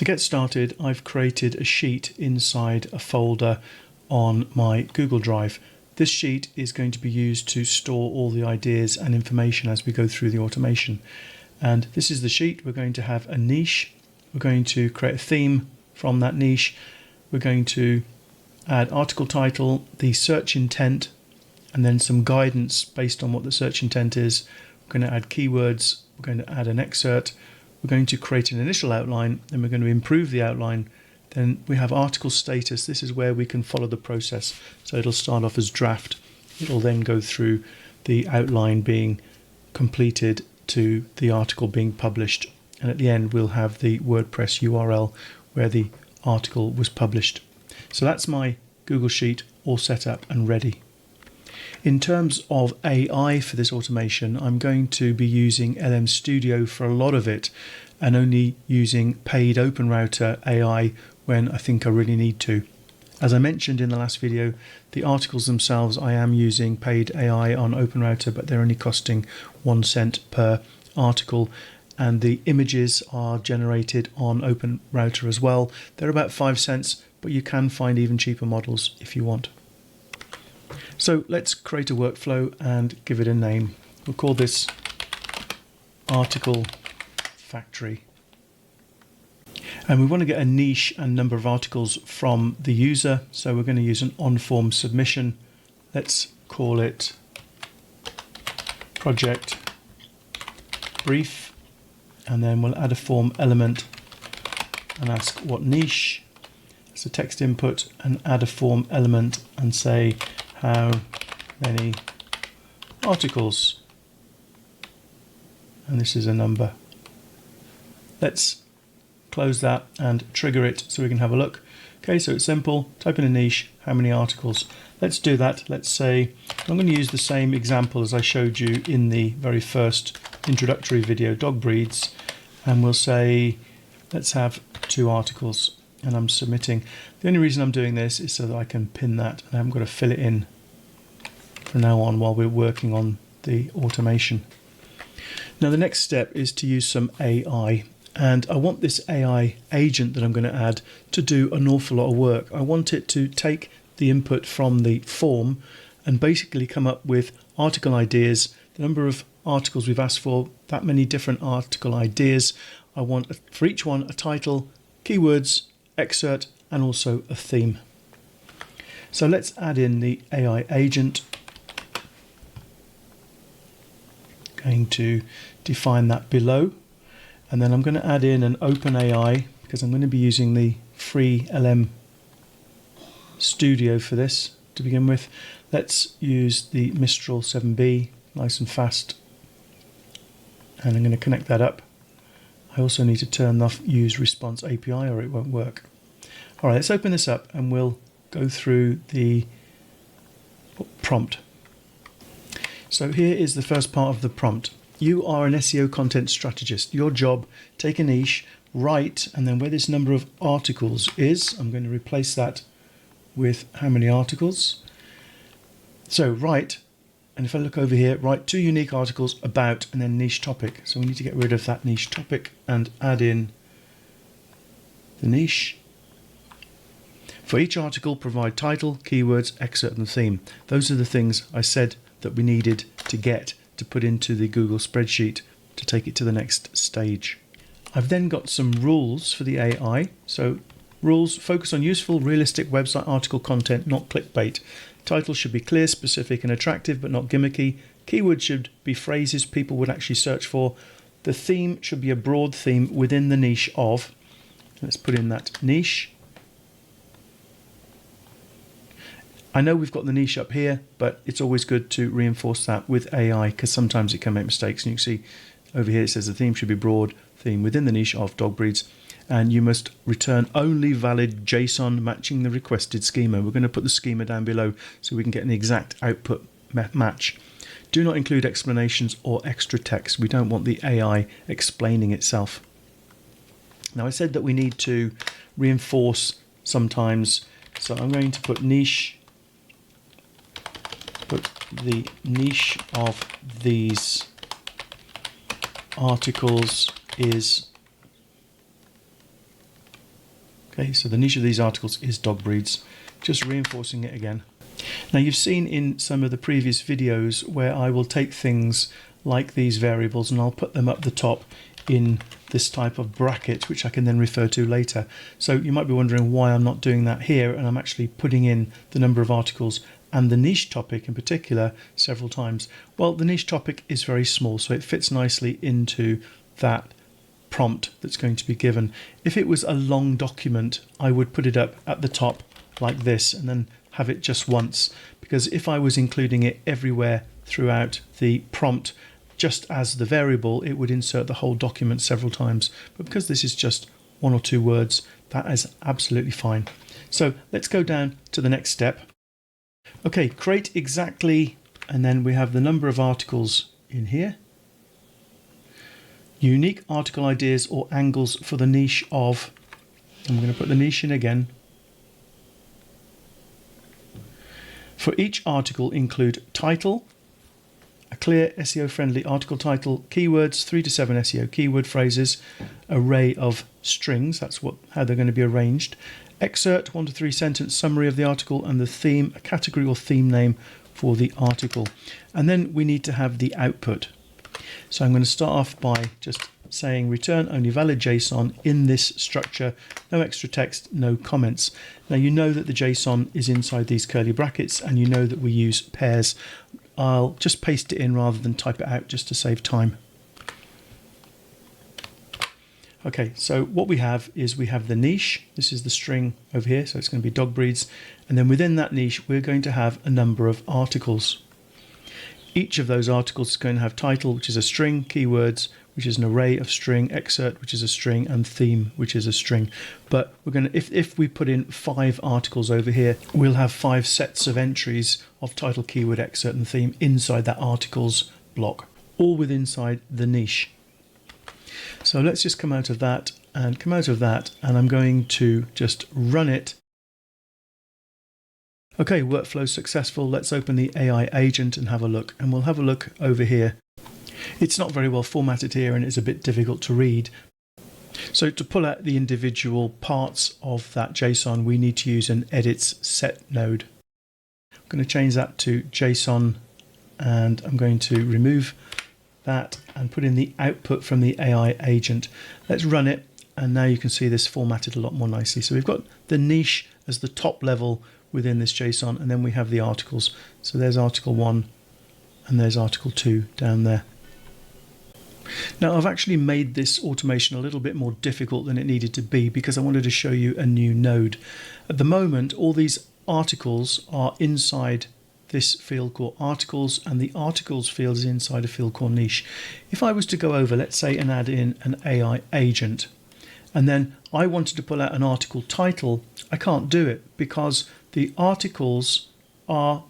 To get started, I've created a sheet inside a folder on my Google Drive. This sheet is going to be used to store all the ideas and information as we go through the automation. And this is the sheet. We're going to have a niche. We're going to create a theme from that niche. We're going to add article title, the search intent, and then some guidance based on what the search intent is. We're going to add keywords. We're going to add an excerpt. We're going to create an initial outline, then we're going to improve the outline. Then we have article status. This is where we can follow the process. So it'll start off as draft. It'll then go through the outline being completed to the article being published. And at the end, we'll have the WordPress URL where the article was published. So that's my Google Sheet all set up and ready. In terms of AI for this automation, I'm going to be using LM Studio for a lot of it and only using paid OpenRouter AI when I think I really need to. As I mentioned in the last video, the articles themselves I am using paid AI on OpenRouter, but they're only costing 1 cent per article, and the images are generated on OpenRouter as well. They're about 5 cents, but you can find even cheaper models if you want. So let's create a workflow and give it a name. We'll call this Article Factory. And we want to get a niche and number of articles from the user. So we're going to use an on-form submission. Let's call it Project Brief. And then we'll add a form element and ask what niche. It's a text input, and add a form element and say how many articles, and this is a number. Let's close that and trigger it so we can have a look. Okay, so it's simple. Type in a niche, how many articles. Let's do that. Let's say I'm going to use the same example as I showed you in the very first introductory video, dog breeds, and we'll say let's have 2 articles, and I'm submitting. The only reason I'm doing this is so that I can pin that and I haven't got to fill it in from now on while we're working on the automation. Now the next step is to use some AI, and I want this AI agent that I'm going to add to do an awful lot of work. I want it to take the input from the form and basically come up with article ideas, the number of articles we've asked for, that many different article ideas. I want for each one a title, keywords, excerpt, and also a theme. So let's add in the AI agent. Going to define that below, and then I'm going to add in an OpenAI because I'm going to be using the free LM Studio for this to begin with. Let's use the Mistral 7B, nice and fast, and I'm going to connect that up. I also need to turn off Use Response API or it won't work. All right, let's open this up and we'll go through the prompt. So here is the first part of the prompt. You are an SEO content strategist. Your job, take a niche, write, and then where this number of articles is, I'm going to replace that with how many articles. So write, and if I look over here, write 2 unique articles about, and then niche topic. So we need to get rid of that niche topic and add in the niche. For each article, provide title, keywords, excerpt, and theme. Those are the things I said that we needed to get to put into the Google spreadsheet to take it to the next stage. I've then got some rules for the AI. So rules: focus on useful, realistic website article content, not clickbait. Title should be clear, specific, and attractive, but not gimmicky. Keywords should be phrases people would actually search for. The theme should be a broad theme within the niche of. Let's put in that niche. I know we've got the niche up here, but it's always good to reinforce that with AI because sometimes it can make mistakes. And you can see over here it says the theme should be broad, theme within the niche of dog breeds, and you must return only valid JSON matching the requested schema. We're going to put the schema down below so we can get an exact output match. Do not include explanations or extra text. We don't want the AI explaining itself. Now I said that we need to reinforce sometimes, so I'm going to put niche. But the niche of these articles is Okay, so the niche of these articles is dog breeds, just reinforcing it again. Now you've seen in some of the previous videos where I will take things like these variables and I'll put them up the top in this type of bracket, which I can then refer to later. So you might be wondering why I'm not doing that here, and I'm actually putting in the number of articles and the niche topic in particular several times. Well, the niche topic is very small, so it fits nicely into that prompt that's going to be given. If it was a long document, I would put it up at the top like this and then have it just once, because if I was including it everywhere throughout the prompt just as the variable, it would insert the whole document several times. But because this is just 1 or 2 words, that is absolutely fine. So let's go down to the next step. Okay, create exactly, and then we have the number of articles in here. Unique article ideas or angles for the niche of, I'm going to put the niche in again. For each article include title, a clear SEO friendly article title, keywords, 3 to 7 SEO keyword phrases, array of strings, that's how they're going to be arranged, excerpt, 1 to 3 sentence summary of the article, and the theme, a category or theme name for the article. And then we need to have the output. So I'm going to start off by just saying return only valid JSON in this structure, no extra text, no comments. Now you know that the JSON is inside these curly brackets, and you know that we use pairs. I'll just paste it in rather than type it out just to save time. Okay, so what we have is we have the niche. This is the string over here, so it's going to be dog breeds. And then within that niche, we're going to have a number of articles. Each of those articles is going to have title, which is a string, keywords, which is an array of string, excerpt, which is a string, and theme, which is a string. But we're going to, if we put in 5 articles over here, we'll have 5 sets of entries of title, keyword, excerpt, and theme inside that articles block, all within inside the niche. So let's just come out of that, and I'm going to just run it. Okay, workflow successful. Let's open the AI agent and have a look, and we'll have a look over here. It's not very well formatted here and it's a bit difficult to read. So to pull out the individual parts of that JSON, we need to use an edits set node. I'm going to change that to JSON, and I'm going to remove that and put in the output from the AI agent. Let's run it, and now you can see this formatted a lot more nicely. So we've got the niche as the top level within this JSON, and then we have the articles. So there's article 1 and there's article 2 down there. Now I've actually made this automation a little bit more difficult than it needed to be because I wanted to show you a new node. At the moment, all these articles are inside this field called articles, and the articles field is inside a field called niche. If I was to go over, let's say, and add in an AI agent, and then I wanted to pull out an article title, I can't do it because the articles are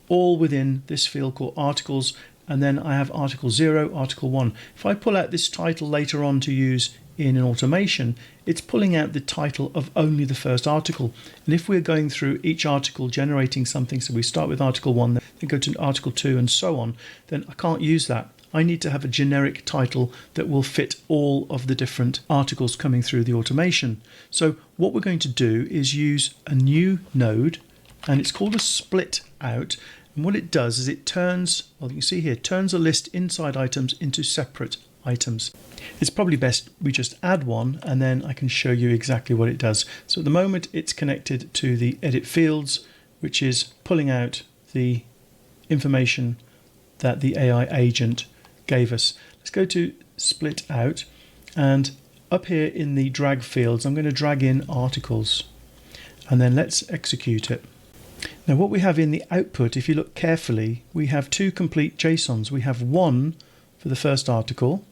all within this field called articles, and then I have article 0, article 1. If I pull out this title later on to use in an automation, it's pulling out the title of only the first article. And if we're going through each article generating something, so we start with article 1, then go to article 2 and so on, then I can't use that. I need to have a generic title that will fit all of the different articles coming through the automation. So what we're going to do is use a new node, and it's called a split out. And what it does is it turns, well, you can see here, turns a list inside items into separate items. It's probably best we just add one, and then I can show you exactly what it does. So at the moment it's connected to the edit fields, which is pulling out the information that the AI agent gave us. Let's go to split out, and up here in the drag fields I'm going to drag in articles, and then let's execute it. Now what we have in the output, if you look carefully, we have 2 complete JSONs. We have one for the first article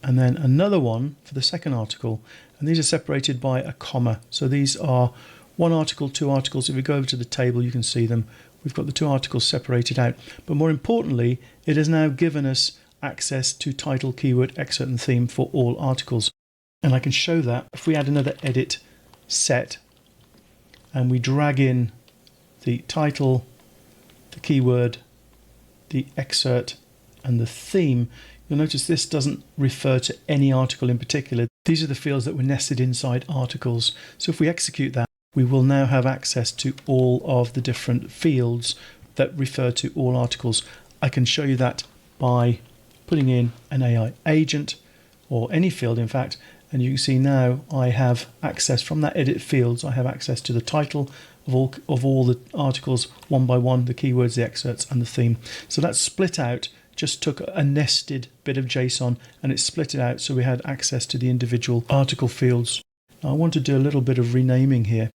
and then another one for the second article, and these are separated by a comma. So these are 1 article, 2 articles. If we go over to the table you can see them. We've got the 2 articles separated out, but more importantly it has now given us access to title, keyword, excerpt and theme for all articles. And I can show that if we add another edit set and we drag in the title, the keyword, the excerpt and the theme, You'll notice this doesn't refer to any article in particular. These are the fields that were nested inside articles. So if we execute that, we will now have access to all of the different fields that refer to all articles. I can show you that by putting in an AI agent, or any field in fact, and you can see now I have access from that edit fields. I have access to the title of all the articles one by one, the keywords, the excerpts, and the theme. So that's split out, just took a nested bit of JSON and it split it out so we had access to the individual article fields. Now I want to do a little bit of renaming here.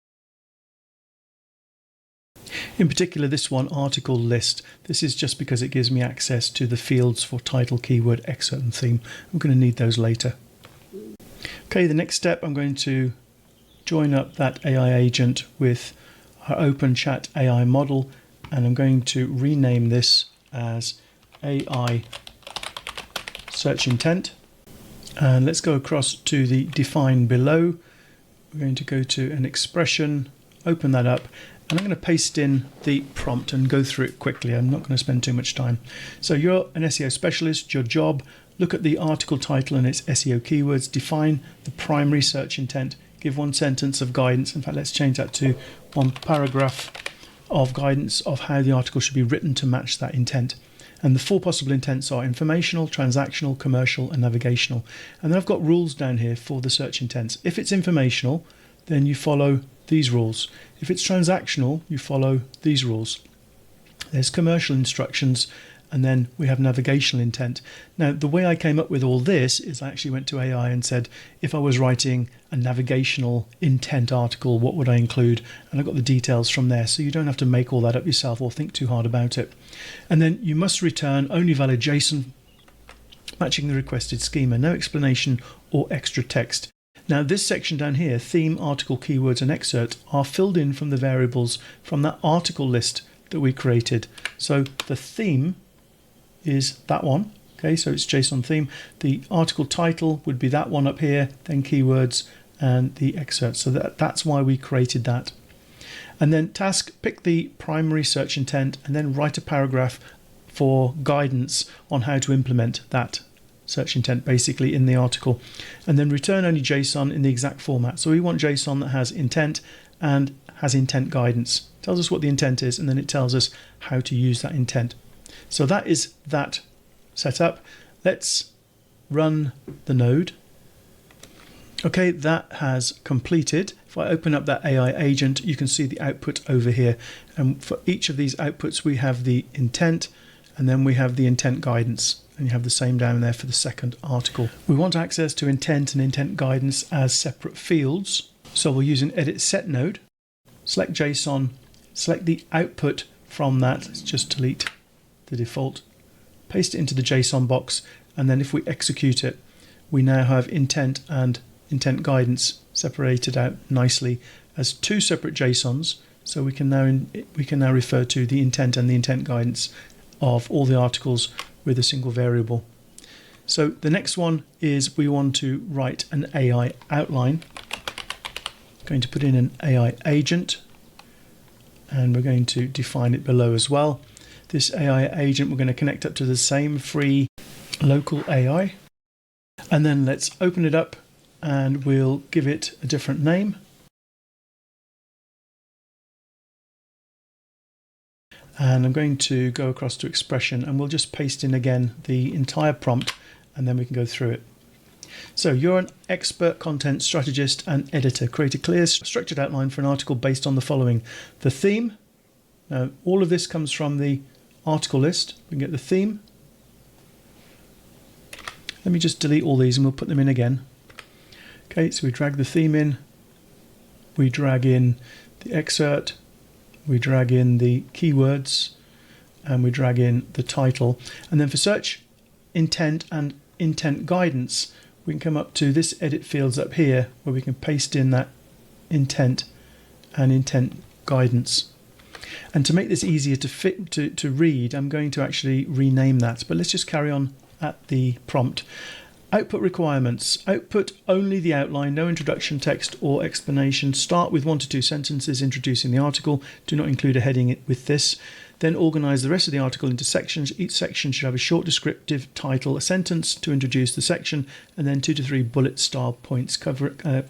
In particular, this one, article list. This is just because it gives me access to the fields for title, keyword, excerpt, and theme. I'm going to need those later. Okay, the next step, I'm going to join up that AI agent with our OpenChat AI model, and I'm going to rename this as AI search intent. And let's go across to the define below. We're going to go to an expression, open that up, and I'm going to paste in the prompt and go through it quickly. I'm not going to spend too much time. So you're an SEO specialist, your job, look at the article title and its SEO keywords, define the primary search intent, give one sentence of guidance. In fact, let's change that to one paragraph of guidance of how the article should be written to match that intent. And the 4 possible intents are informational, transactional, commercial, and navigational. And then I've got rules down here for the search intents. If it's informational, then you follow these rules. If it's transactional, you follow these rules. There's commercial instructions, and then we have navigational intent. Now, the way I came up with all this is I actually went to AI and said, if I was writing a navigational intent article, what would I include? And I got the details from there, so you don't have to make all that up yourself or think too hard about it. And then you must return only valid JSON matching the requested schema, no explanation or extra text. Now this section down here, theme, article, keywords, and excerpt, are filled in from the variables from that article list that we created. So the theme is that one. Okay, so it's JSON theme. The article title would be that one up here, then keywords and the excerpt. So that's why we created that. And then task, pick the primary search intent and then write a paragraph for guidance on how to implement that search intent basically in the article, and then return only JSON in the exact format. So we want JSON that has intent and has intent guidance. It tells us what the intent is, and then it tells us how to use that intent. So that is that set up. Let's run the node. Okay, that has completed. If I open up that AI agent, you can see the output over here. And for each of these outputs, we have the intent, and then we have the intent guidance. And you have the same down there for the second article. We want access to intent and intent guidance as separate fields. So we'll use an edit set node, select JSON, select the output from that. Let's just delete the default, paste it into the JSON box. And then if we execute it, we now have intent and intent guidance separated out nicely as 2 separate JSONs. So we can now refer to the intent and the intent guidance of all the articles with a single variable. So the next one is we want to write an AI outline. Going to put in an AI agent, and we're going to define it below as well. This AI agent, we're going to connect up to the same free local AI, and then let's open it up and we'll give it a different name. And I'm going to go across to expression, and we'll just paste in again the entire prompt, and then we can go through it. So you're an expert content strategist and editor. Create a clear structured outline for an article based on the following. The theme. Now all of this comes from the article list. We can get the theme. Let me just delete all these and we'll put them in again. Okay, so we drag the theme in. We drag in the excerpt. We drag in the keywords, and we drag in the title. And then for search intent and intent guidance, we can come up to this edit fields up here where we can paste in that intent and intent guidance. And to make this easier to read, I'm going to actually rename that, but let's just carry on at the prompt. Output requirements. Output only the outline, no introduction text or explanation. Start with 1 to 2 sentences introducing the article. Do not include a heading with this. Then organize the rest of the article into sections. Each section should have a short descriptive title, a sentence to introduce the section, and then 2 to 3 bullet style points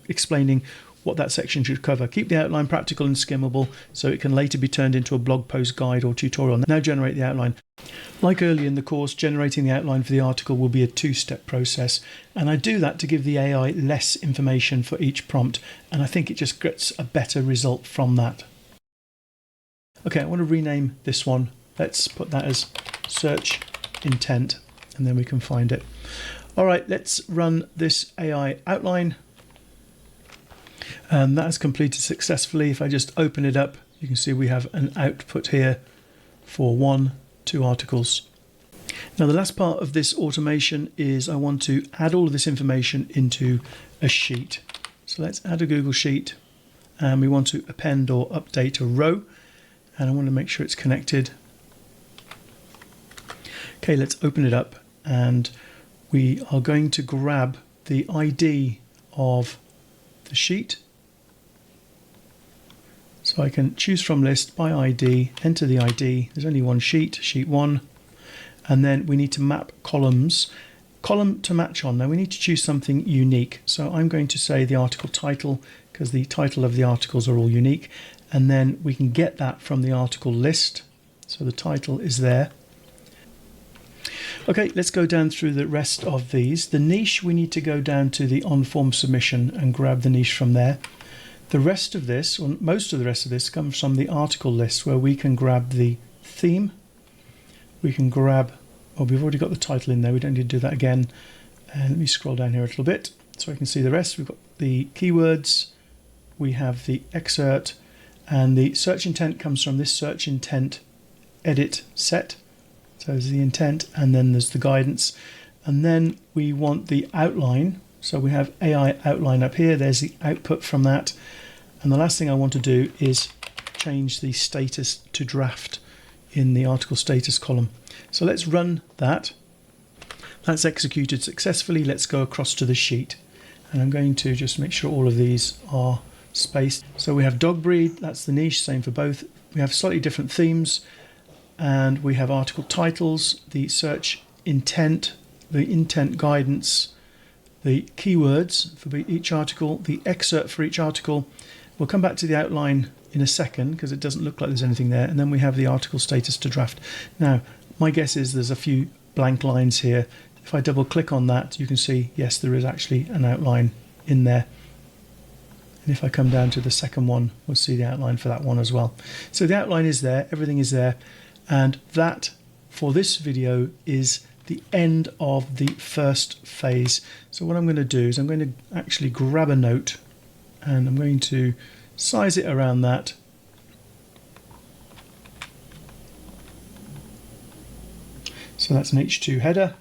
explaining what that section should cover. Keep the outline practical and skimmable so it can later be turned into a blog post, guide or tutorial. Now generate the outline. Like earlier in the course, generating the outline for the article will be a 2-step process, and I do that to give the AI less information for each prompt, and I think it just gets a better result from that. Okay, I want to rename this one. Let's put that as search intent, and then we can find it. All right, let's run this AI outline. And that has completed successfully. If I just open it up, you can see we have an output here for 2 articles. Now the last part of this automation is I want to add all of this information into a sheet. So let's add a Google Sheet, and we want to append or update a row, and I want to make sure it's connected. Okay, let's open it up, and we are going to grab the ID of the sheet. So I can choose from list by ID, enter the ID. There's only one sheet, sheet 1. And then we need to map columns, column to match on. Now we need to choose something unique. So I'm going to say the article title, because the title of the articles are all unique. And then we can get that from the article list. So the title is there. Okay, let's go down through the rest of these. The niche, we need to go down to the on-form submission and grab the niche from there. The rest of this, or most of the rest of this, comes from the article list, where we can grab the theme. We can grab, well, we've already got the title in there. We don't need to do that again. And let me scroll down here a little bit so I can see the rest. We've got the keywords. We have the excerpt, and the search intent comes from this search intent edit set. So there's the intent, and then there's the guidance. And then we want the outline. So we have AI outline up here. There's the output from that. And the last thing I want to do is change the status to draft in the article status column. So let's run that. That's executed successfully. Let's go across to the sheet. And I'm going to just make sure all of these are spaced. So we have dog breed, that's the niche, same for both. We have slightly different themes, and we have article titles, the search intent, the intent guidance, the keywords for each article, the excerpt for each article. We'll come back to the outline in a second because it doesn't look like there's anything there. And then we have the article status to draft. Now, my guess is there's a few blank lines here. If I double click on that, you can see, yes, there is actually an outline in there. And if I come down to the second one, we'll see the outline for that one as well. So the outline is there, everything is there. And that, for this video, is the end of the first phase. So what I'm going to do is I'm going to actually grab a note, and I'm going to size it around that. So that's an H2 header.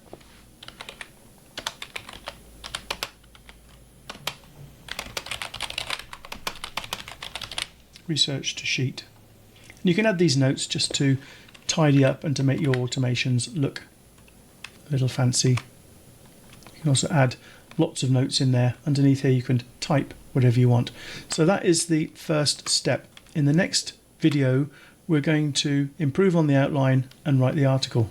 Research to sheet. And you can add these notes just to tidy up and to make your automations look a little fancy. You can also add lots of notes in there. Underneath here you can type whatever you want. So that is the first step. In the next video we're going to improve on the outline and write the article.